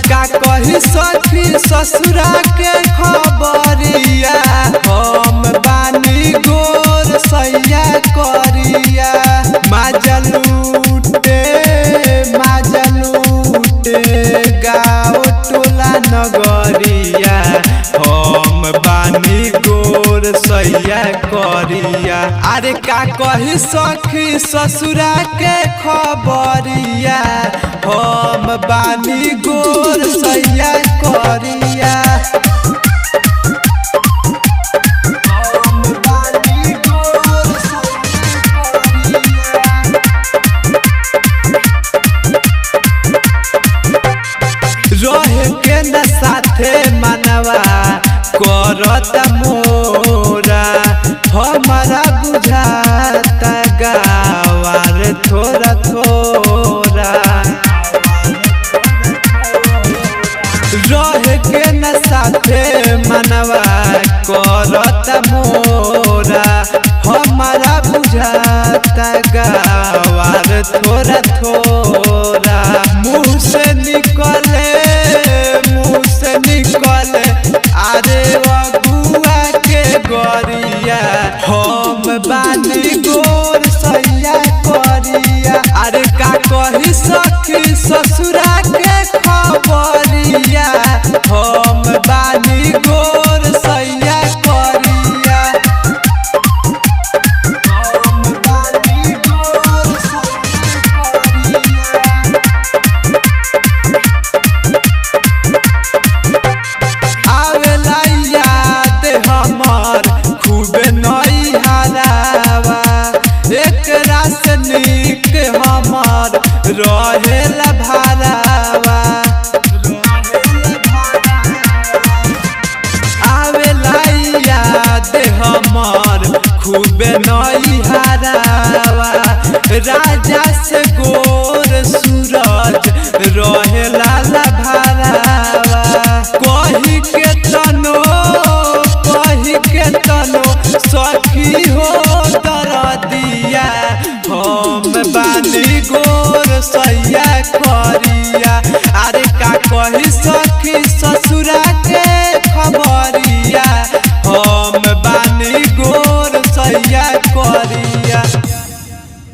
का कही सखी ससुरा के खबरिया हम बानी गोर सैया करिया माजलूटे गाँव टोला नगरिया हम बानी गोर सैया करिया। अरे का कही सखी ससुरा के खबरिया हम बानी गोर सैया करिया। रहे के न साथे मनवा करत मोरा हमारा बुझाता गावार थोड़ा थोड़ा। रहे के न साथे मनवा करत मोरा हमारा बुझाता गावार थोड़ा थोड़ा। मुँह से निकले अरे अगुआ के गरिया हम बानी गोर सैया करिया। अरे का कही सखी ससुरा के खबरिया हम बानी गोर सैया करिया। हम बानी गोर सैया करिया। आवेला याद हमार खूबे नई हरावा एकरा से नीक हमार रहेला भरावा। आवेला याद हमार खूबे नई हरावा राजा से गोर सूरज रहेला भरावा। कही के तनो सखी हो दरदिया हम बानी गोर सैया करिया। अरे का कही सखी ससुरा के खबरिया